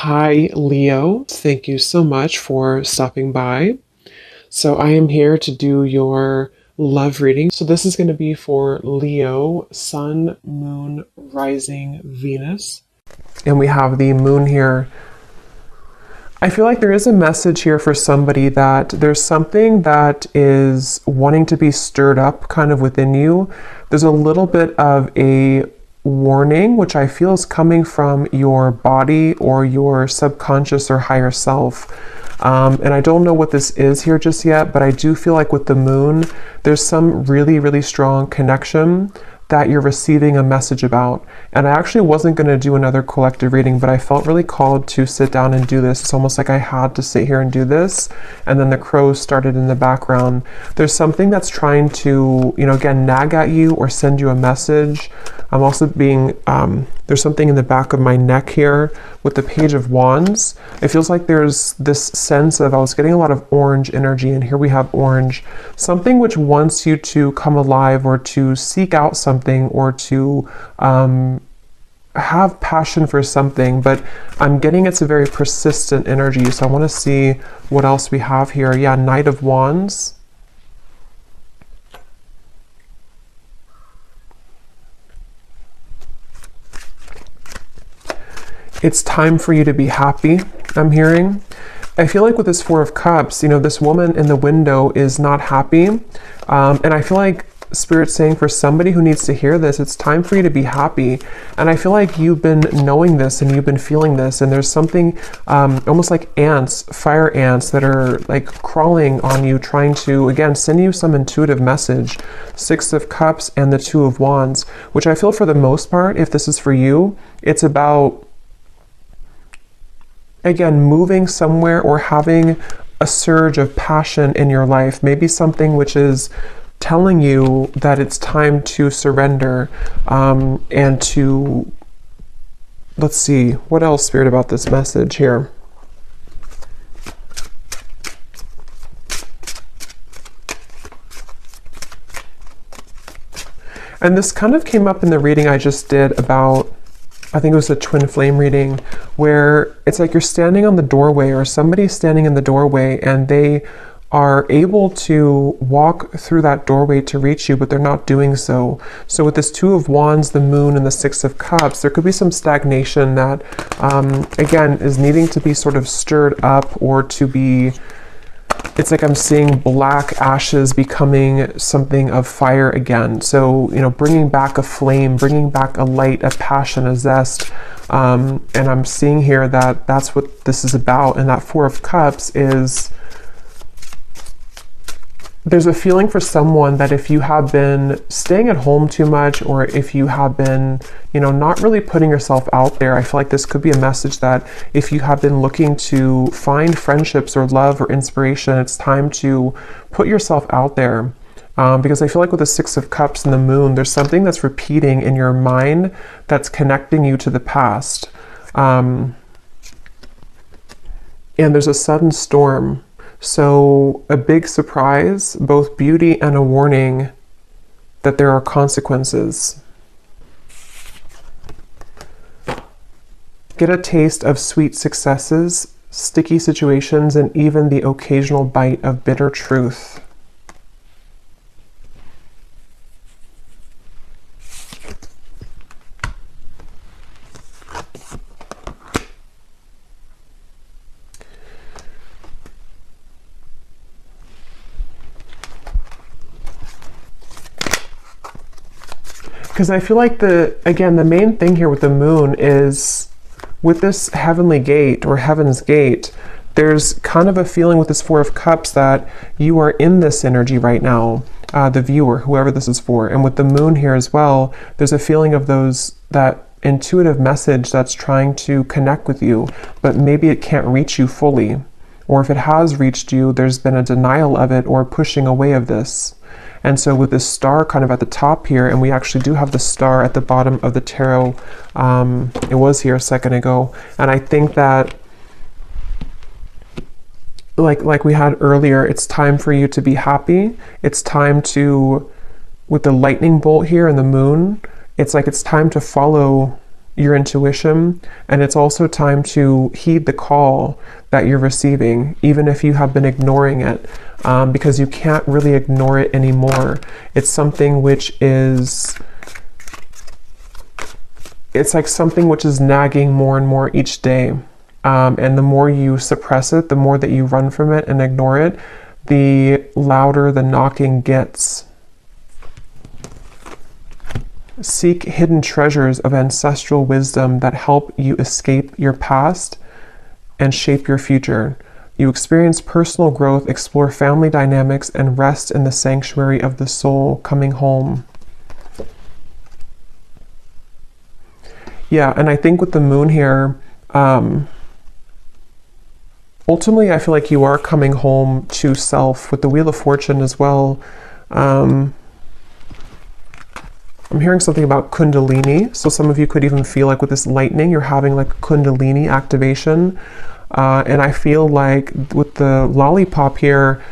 Hi, Leo. Thank you so much for stopping by. So, I am here to do your love reading. So, this is going to be for Leo, Sun, Moon, Rising, Venus. And we have the moon here. I feel like there is a message here for somebody that there's something that is wanting to be stirred up kind of within you. There's a little bit of a warning, which I feel is coming from your body or your subconscious or higher self. And I don't know what this is here just yet, but I do feel like with the moon, there's some really, really strong connection that you're receiving a message about. And I actually wasn't going to do another collective reading, but I felt really called to sit down and do this. It's almost like I had to sit here and do this. And then the crows started in the background. There's something that's trying to, again, nag at you or send you a message. I'm also being, there's something in the back of my neck here with the Page of Wands. It feels like there's this sense of, I was getting a lot of orange energy, and here we have orange. Something which wants you to come alive or to seek out something or to have passion for something, but I'm getting it's a very persistent energy. So I want to see what else we have here. Yeah, Knight of Wands. It's time for you to be happy, I'm hearing. I feel like with this Four of Cups, this woman in the window is not happy. And I feel like Spirit's saying for somebody who needs to hear this, it's time for you to be happy. And I feel like you've been knowing this and you've been feeling this. And there's something almost like ants, fire ants that are like crawling on you, trying to, again, send you some intuitive message. Six of Cups and the Two of Wands, which I feel for the most part, if this is for you, it's about, again, moving somewhere or having a surge of passion in your life, maybe something which is telling you that it's time to surrender and to, let's see, what else, Spirit, about this message here? And this kind of came up in the reading I just did about, I think it was a twin flame reading, where it's like you're standing on the doorway or somebody's standing in the doorway and they are able to walk through that doorway to reach you, but they're not doing so. So with this Two of Wands, the Moon, and the Six of Cups, there could be some stagnation that, again, is needing to be sort of stirred up or to be, it's like I'm seeing black ashes becoming something of fire again. So, bringing back a flame, bringing back a light, a passion, a zest. And I'm seeing here that that's what this is about. And that Four of Cups is, there's a feeling for someone that if you have been staying at home too much, or if you have been, not really putting yourself out there, I feel like this could be a message that if you have been looking to find friendships or love or inspiration, it's time to put yourself out there. Because I feel like with the Six of Cups and the Moon, there's something that's repeating in your mind that's connecting you to the past. And there's a sudden storm. So a big surprise, both beauty and a warning that there are consequences. Get a taste of sweet successes, sticky situations, and even the occasional bite of bitter truth. Because I feel like the main thing here with the moon is with this heavenly gate or heaven's gate, there's kind of a feeling with this Four of Cups that you are in this energy right now, the viewer, whoever this is for. And with the moon here as well, there's a feeling of that intuitive message that's trying to connect with you, but maybe it can't reach you fully. Or if it has reached you, there's been a denial of it or pushing away of this. And so with this star kind of at the top here, and we actually do have the star at the bottom of the tarot, it was here a second ago, and I think that like we had earlier, it's time for you to be happy. It's time to, with the lightning bolt here and the moon, it's like it's time to follow your intuition, and it's also time to heed the call that you're receiving, even if you have been ignoring it, because you can't really ignore it anymore. It's something which is, it's like something which is nagging more and more each day. And the more you suppress it, the more that you run from it and ignore it, the louder the knocking gets. Seek hidden treasures of ancestral wisdom that help you escape your past and shape your future. You experience personal growth, explore family dynamics, and rest in the sanctuary of the soul, coming home. Yeah, and I think with the moon here, ultimately I feel like you are coming home to self. With the Wheel of Fortune as well, I'm hearing something about Kundalini. So some of you could even feel like with this lightning, you're having like Kundalini activation. And I feel like with the lollipop here,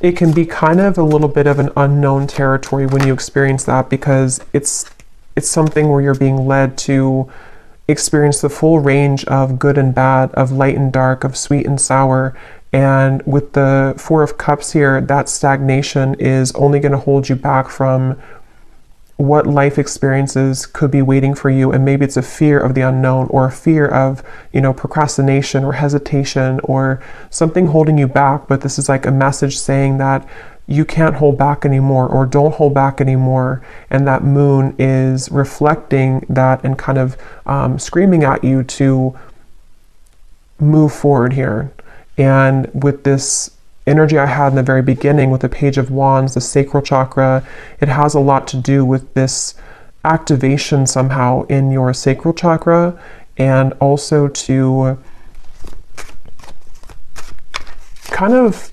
it can be kind of a little bit of an unknown territory when you experience that, because it's something where you're being led to experience the full range of good and bad, of light and dark, of sweet and sour. And with the Four of Cups here, that stagnation is only going to hold you back from what life experiences could be waiting for you. And maybe it's a fear of the unknown, or a fear of, procrastination or hesitation or something holding you back. But this is like a message saying that you can't hold back anymore, or don't hold back anymore. And that moon is reflecting that and kind of screaming at you to move forward here. And with this energy I had in the very beginning with the Page of Wands, the sacral chakra, it has a lot to do with this activation somehow in your sacral chakra, and also to kind of,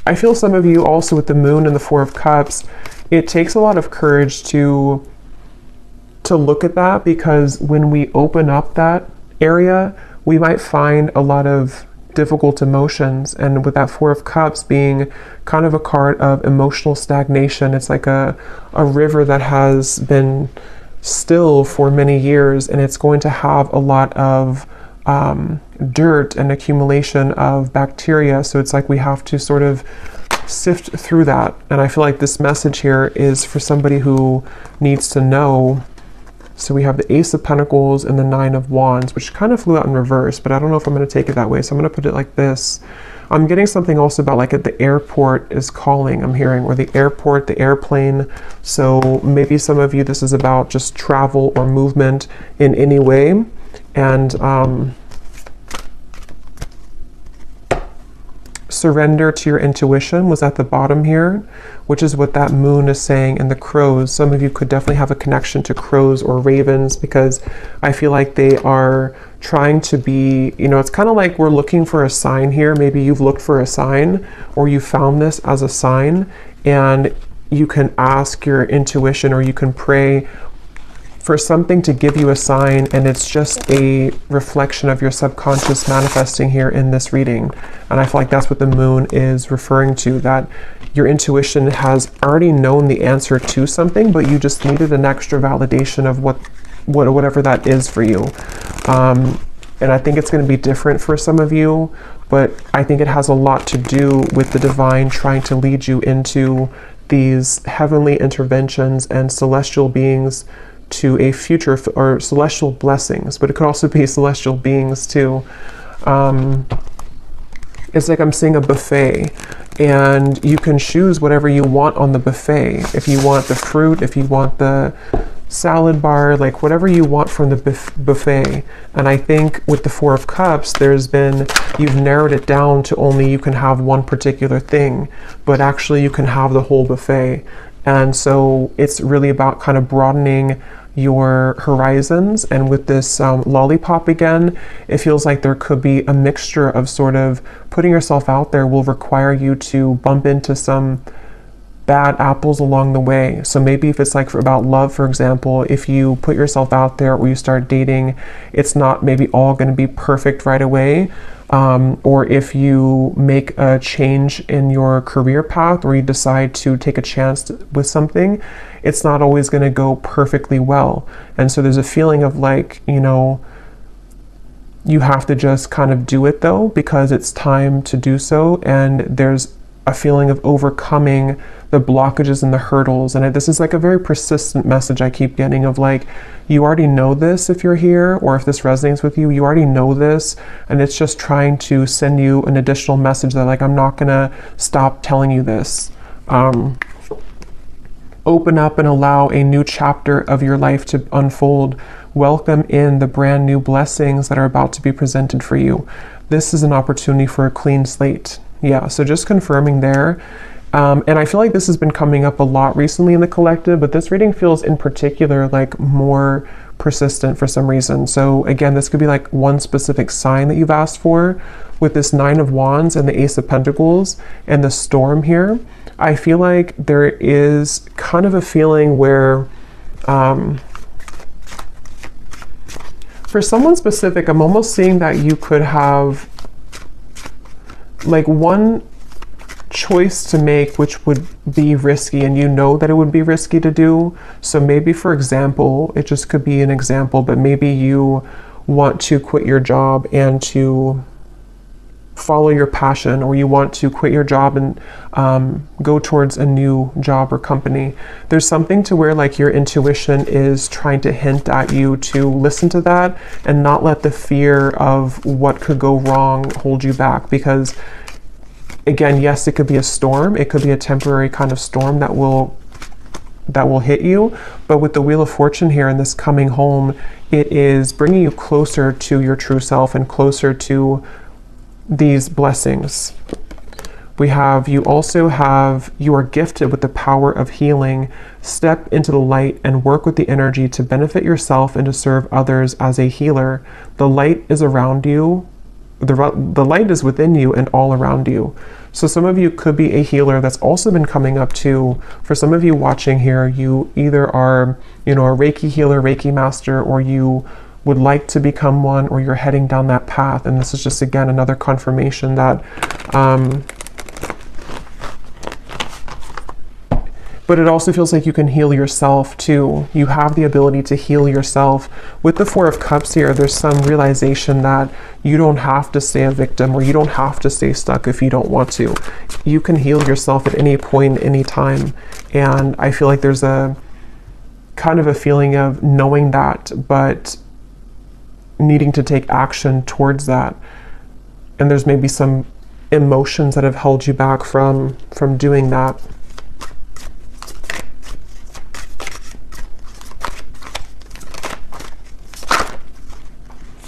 I feel some of you also with the moon and the Four of Cups, it takes a lot of courage to look at that, because when we open up that area, we might find a lot of difficult emotions. And with that Four of Cups being kind of a card of emotional stagnation, it's like a river that has been still for many years, and it's going to have a lot of dirt and accumulation of bacteria. So it's like we have to sort of sift through that. And I feel like this message here is for somebody who needs to know. So we have the Ace of Pentacles and the Nine of Wands, which kind of flew out in reverse, but I don't know if I'm going to take it that way. So I'm going to put it like this. I'm getting something also about like at the airport is calling, I'm hearing, or the airport, the airplane. So maybe some of you, this is about just travel or movement in any way. And surrender to your intuition was at the bottom here, which is what that moon is saying. And the crows, some of you could definitely have a connection to crows or ravens, because I feel like they are trying to be, it's kind of like we're looking for a sign here. Maybe you've looked for a sign, or you found this as a sign, and you can ask your intuition, or you can pray for something to give you a sign, and it's just a reflection of your subconscious manifesting here in this reading. And I feel like that's what the moon is referring to, that your intuition has already known the answer to something, but you just needed an extra validation of whatever that is for you. And I think it's going to be different for some of you, but I think it has a lot to do with the divine trying to lead you into these heavenly interventions and celestial beings to a future, or celestial blessings, but it could also be celestial beings too. It's like I'm seeing a buffet, and you can choose whatever you want on the buffet. If you want the fruit, if you want the salad bar, like whatever you want from the buffet. And I think with the Four of Cups, you've narrowed it down to only you can have one particular thing, but actually you can have the whole buffet. And so it's really about kind of broadening your horizons. And with this lollipop again, it feels like there could be a mixture of sort of putting yourself out there will require you to bump into some bad apples along the way. So maybe if it's like about love, for example, if you put yourself out there or you start dating, it's not maybe all going to be perfect right away. Or if you make a change in your career path or you decide to take a chance with something, it's not always going to go perfectly well. And so there's a feeling of like, you know, you have to just kind of do it though, because it's time to do so. And there's a feeling of overcoming the blockages and the hurdles. And this is like a very persistent message I keep getting of like, you already know this if you're here, or if this resonates with you, you already know this. And it's just trying to send you an additional message that like, I'm not gonna stop telling you this. Open up and allow a new chapter of your life to unfold. Welcome in the brand new blessings that are about to be presented for you. This is an opportunity for a clean slate. Yeah, so just confirming there. And I feel like this has been coming up a lot recently in the collective, but this reading feels in particular like more persistent for some reason. So again, this could be like one specific sign that you've asked for. With this 9 of Wands and the Ace of Pentacles and the Storm here, I feel like there is kind of a feeling where for someone specific, I'm almost seeing that you could have like one choice to make which would be risky, and you know that it would be risky to do. So maybe, for example, it just could be an example, but maybe you want to quit your job and to follow your passion, or you want to quit your job and go towards a new job or company. There's something to where like your intuition is trying to hint at you to listen to that and not let the fear of what could go wrong hold you back. Because again, yes, it could be a storm. It could be a temporary kind of storm that will hit you. But with the Wheel of Fortune here and this coming home, it is bringing you closer to your true self and closer to these blessings. You are gifted with the power of healing. Step into the light and work with the energy to benefit yourself and to serve others as a healer. The light is around you. The light is within you and all around you. So some of you could be a healer. That's also been coming up too. For some of you watching here, you either are, you know, a Reiki healer, Reiki master, or you would like to become one, or you're heading down that path. And this is just, again, another confirmation that, but it also feels like you can heal yourself too. You have the ability to heal yourself. With the 4 of Cups here, there's some realization that you don't have to stay a victim, or you don't have to stay stuck if you don't want to. You can heal yourself at any point, any time. And I feel like there's a kind of a feeling of knowing that, but needing to take action towards that. And there's maybe some emotions that have held you back from doing that.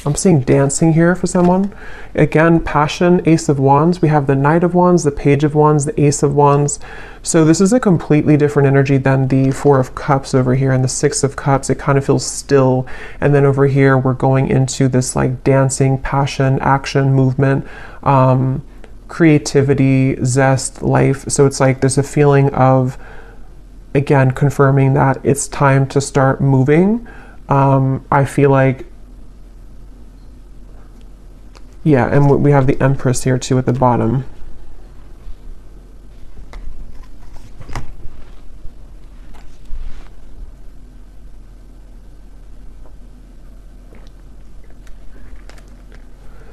I'm seeing dancing here for someone. Again, passion, Ace of Wands. We have the Knight of Wands, the Page of Wands, the Ace of Wands. So this is a completely different energy than the 4 of Cups over here and the 6 of Cups. It kind of feels still. And then over here, we're going into this like dancing, passion, action, movement, creativity, zest, life. So it's like there's a feeling of, again, confirming that it's time to start moving. I feel like, yeah, and we have the Empress here too at the bottom.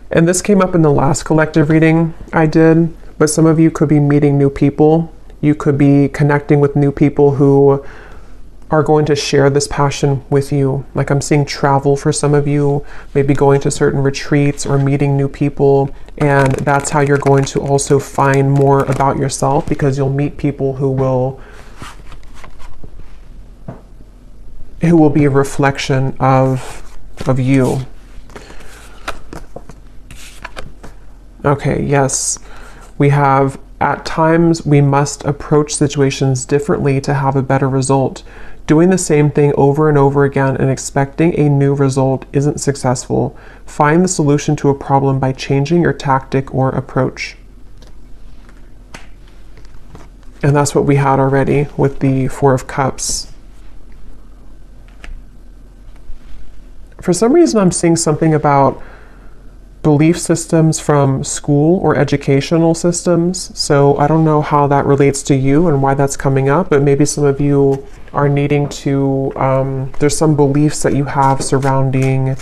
And this came up in the last collective reading I did, but some of you could be meeting new people. You could be connecting with new people who are going to share this passion with you. Like I'm seeing travel for some of you, maybe going to certain retreats or meeting new people. And that's how you're going to also find more about yourself, because you'll meet people who will be a reflection of you. Okay, yes. We have, at times, we must approach situations differently to have a better result. Doing the same thing over and over again and expecting a new result isn't successful. Find the solution to a problem by changing your tactic or approach. And that's what we had already with the Four of Cups. For some reason, I'm seeing something about belief systems from school or educational systems. So I don't know how that relates to you and why that's coming up, but maybe some of you are needing to, there's some beliefs that you have surrounding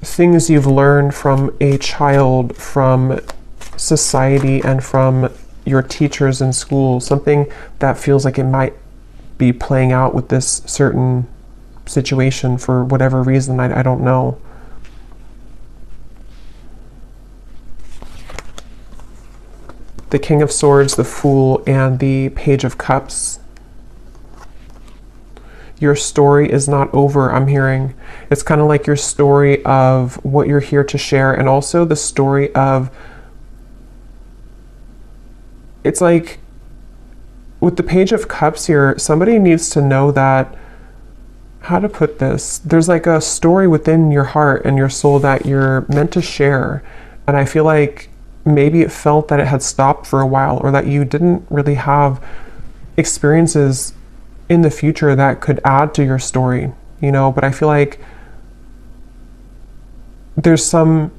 things you've learned from a child, from society, and from your teachers in school. Something that feels like it might be playing out with this certain situation for whatever reason, I don't know. The King of Swords, the Fool, and the Page of Cups. Your story is not over, I'm hearing. It's kind of like your story of what you're here to share, and also the story of, it's like with the Page of Cups here, somebody needs to know that, how to put this, there's like a story within your heart and your soul that you're meant to share. And I feel like maybe it felt that it had stopped for a while, or that you didn't really have experiences in the future that could add to your story, you know. But I feel like there's some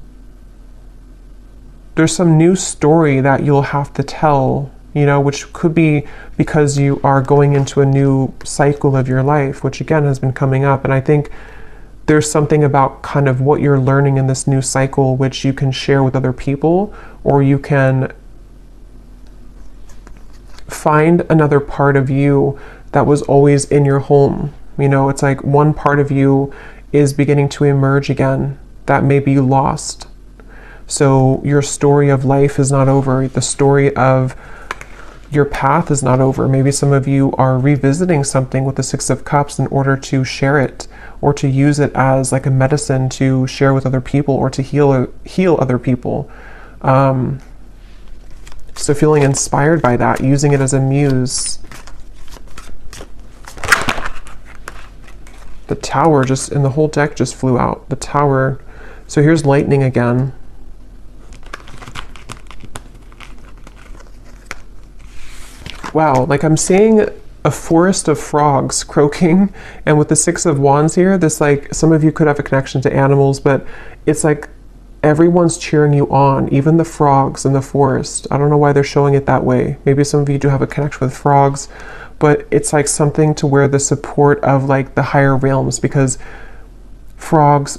new story that you'll have to tell, you know, which could be because you are going into a new cycle of your life, which again has been coming up. And I think there's something about kind of what you're learning in this new cycle, which you can share with other people, or you can find another part of you that was always in your home. You know, it's like one part of you is beginning to emerge again that may be lost. So your story of life is not over. The story of your path is not over. Maybe some of you are revisiting something with the Six of Cups in order to share it, or to use it as like a medicine to share with other people, or to heal other people. So feeling inspired by that, using it as a muse. The Tower just, and the whole deck just flew out. The Tower. So here's lightning again. Wow, like I'm seeing a forest of frogs croaking, and with the Six of Wands here, this, like, some of you could have a connection to animals, but it's like everyone's cheering you on, even the frogs in the forest. I don't know why they're showing it that way. Maybe some of you do have a connection with frogs, but it's like something to where the support of like the higher realms, because frogs,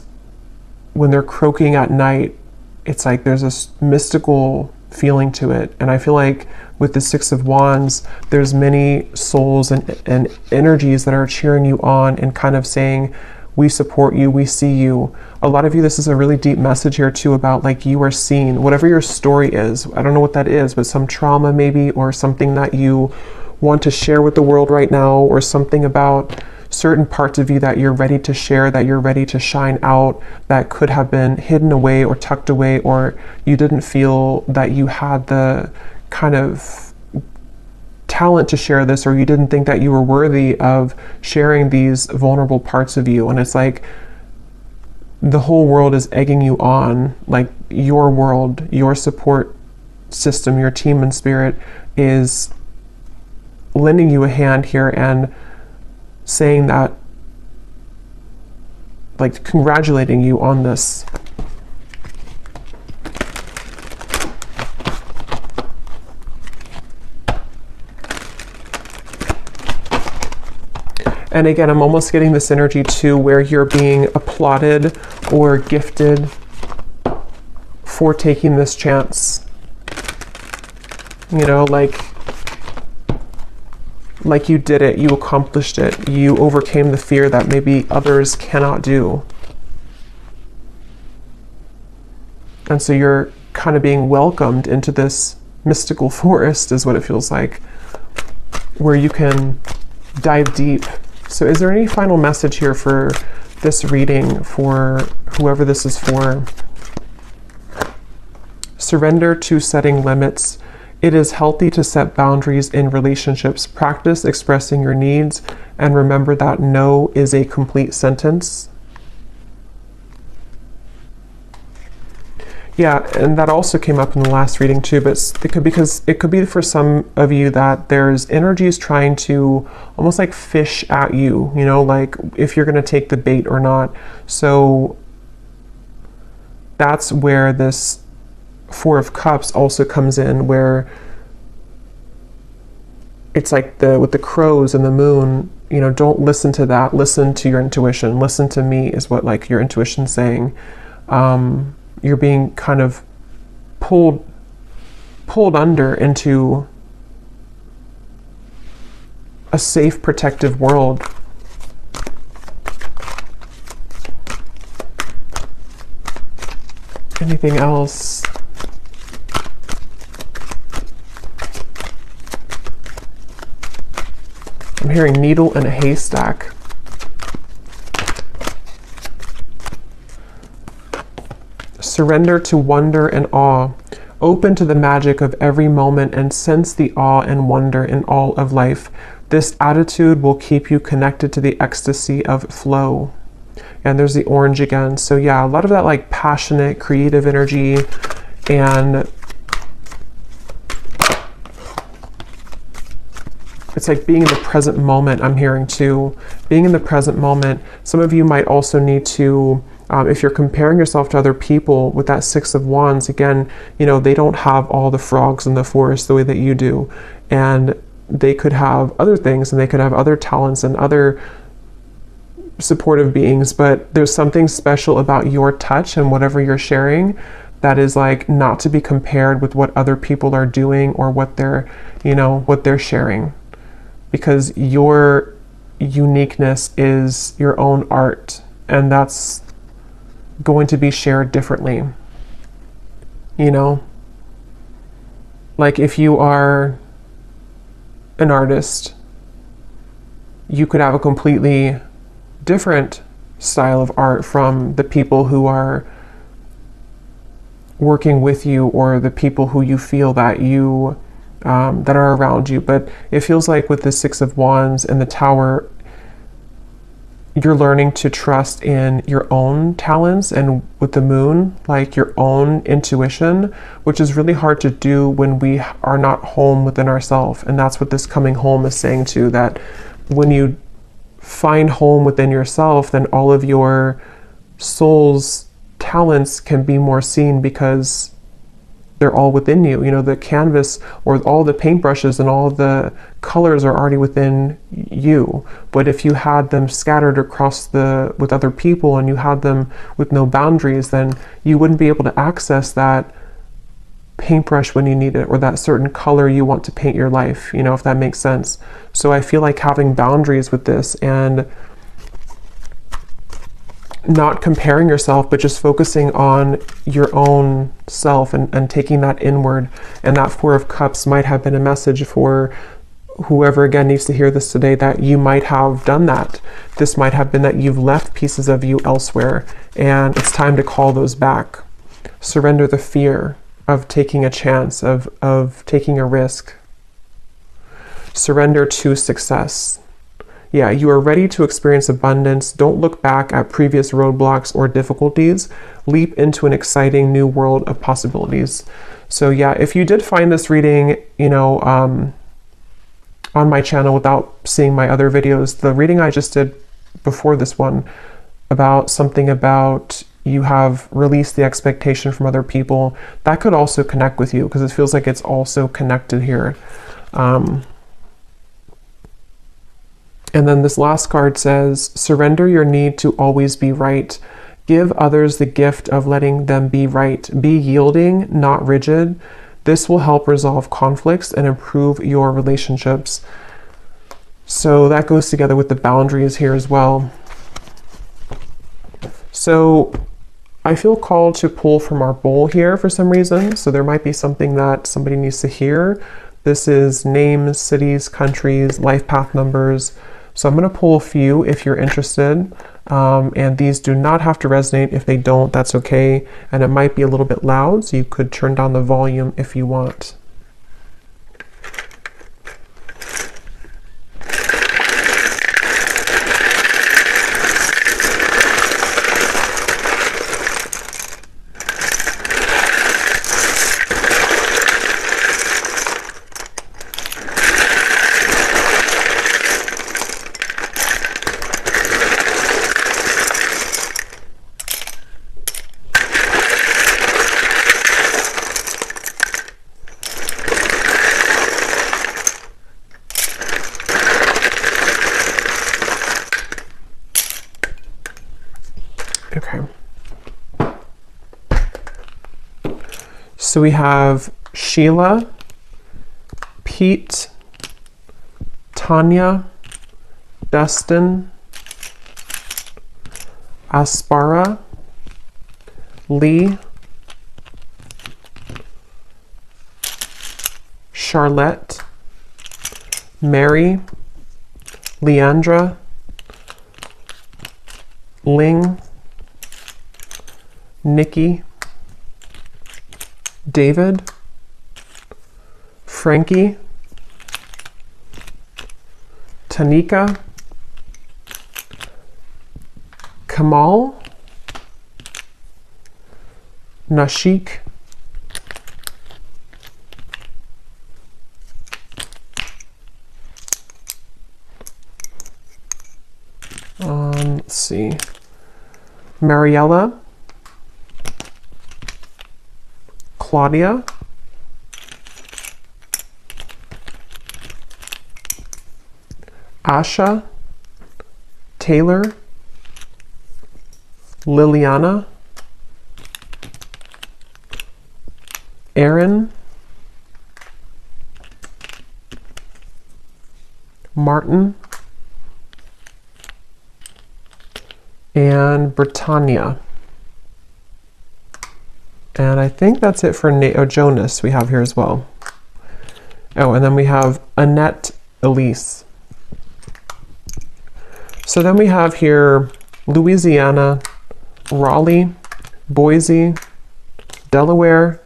when they're croaking at night, it's like there's this mystical feeling to it. And I feel like with the Six of Wands, there's many souls and energies that are cheering you on and kind of saying, we support you, we see you. A lot of you, this is a really deep message here too about like you are seen, whatever your story is. I don't know what that is, but some trauma maybe, or something that you want to share with the world right now, or something about certain parts of you that you're ready to share, that you're ready to shine out, that could have been hidden away or tucked away, or you didn't feel that you had the kind of talent to share this, or you didn't think that you were worthy of sharing these vulnerable parts of you. And it's like the whole world is egging you on, like your world, your support system, your team and spirit is lending you a hand here and saying that, like congratulating you on this. And again, I'm almost getting this energy too, where you're being applauded or gifted for taking this chance. You know, like you did it, you accomplished it, you overcame the fear that maybe others cannot do. And so you're kind of being welcomed into this mystical forest, is what it feels like, where you can dive deep. So is there any final message here for this reading, for whoever this is for? Surrender to setting limits. It is healthy to set boundaries in relationships. Practice expressing your needs, and remember that no is a complete sentence. Yeah, and that also came up in the last reading too, but it could be for some of you that there's energies trying to almost like fish at you, you know, like if you're going to take the bait or not. So that's where this Four of Cups also comes in, where it's like with the crows and the moon, you know, don't listen to that. Listen to your intuition. Listen to me is what like your intuition's saying. You're being kind of pulled under into a safe, protective world. Anything else? I'm hearing needle in a haystack. Surrender to wonder and awe. Open to the magic of every moment and sense the awe and wonder in all of life. This attitude will keep you connected to the ecstasy of flow. And there's the orange again. So yeah, a lot of that like passionate, creative energy, and it's like being in the present moment. I'm hearing too, being in the present moment. Some of you might also need to, if you're comparing yourself to other people with that Six of Wands, again, you know, they don't have all the frogs in the forest the way that you do. And they could have other things, and they could have other talents and other supportive beings, but there's something special about your touch and whatever you're sharing that is like not to be compared with what other people are doing or what they're, you know, what they're sharing. Because your uniqueness is your own art, and that's going to be shared differently. You know, like if you are an artist, you could have a completely different style of art from the people who are working with you or the people who you feel that you that are around you. But it feels like with the Six of Wands and the Tower, you're learning to trust in your own talents, and with the Moon, like your own intuition, which is really hard to do when we are not home within ourselves. And that's what this coming home is saying too, that when you find home within yourself, then all of your soul's talents can be more seen because they're all within you. You know, the canvas or all the paintbrushes and all the colors are already within you. But if you had them scattered across with other people, and you had them with no boundaries, then you wouldn't be able to access that paintbrush when you need it, or that certain color you want to paint your life, you know, if that makes sense. So I feel like having boundaries with this and not comparing yourself, but just focusing on your own self and taking that inward. And that Four of Cups might have been a message for whoever again needs to hear this today, that you might have done that. This might have been that you've left pieces of you elsewhere, and it's time to call those back. Surrender the fear of taking a chance, of taking a risk. Surrender to success. Yeah, you are ready to experience abundance. Don't look back at previous roadblocks or difficulties. Leap into an exciting new world of possibilities. So yeah, if you did find this reading, you know, on my channel without seeing my other videos, the reading I just did before this one about something about you have released the expectation from other people, that could also connect with you, because it feels like it's also connected here. And then this last card says, surrender your need to always be right. Give others the gift of letting them be right. Be yielding, not rigid. This will help resolve conflicts and improve your relationships. So that goes together with the boundaries here as well. So I feel called to pull from our bowl here for some reason. So there might be something that somebody needs to hear. This is names, cities, countries, life path numbers. So I'm going to pull a few if you're interested. And these do not have to resonate. If they don't, that's okay. And it might be a little bit loud, so you could turn down the volume if you want. So we have Sheila, Pete, Tanya, Dustin, Aspara, Lee, Charlotte, Mary, Leandra, Ling, Nikki, David, Frankie, Tanika, Kamal, Nashik, let's see, Mariella, Claudia, Asha, Taylor, Liliana, Aaron, Martin, and Britannia. And I think that's it for Jonas we have here as well. Oh, and then we have Annette Elise. So then we have here Louisiana, Raleigh, Boise, Delaware,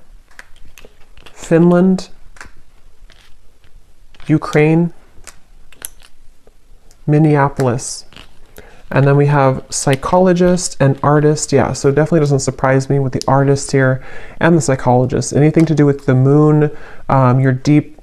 Finland, Ukraine, Minneapolis. And then we have psychologist and artist. Yeah, so it definitely doesn't surprise me with the artist here and the psychologist. Anything to do with the moon, your deep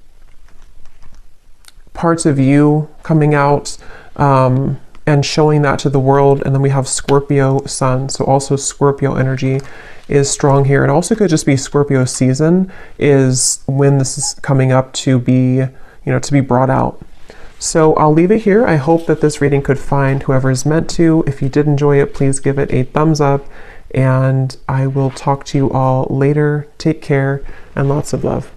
parts of you coming out, and showing that to the world. And then we have Scorpio sun. So also Scorpio energy is strong here. It also could just be Scorpio season is when this is coming up to be, to be brought out. So I'll leave it here. I hope that this reading could find whoever is meant to. If you did enjoy it, please give it a thumbs up, and I will talk to you all later. Take care and lots of love.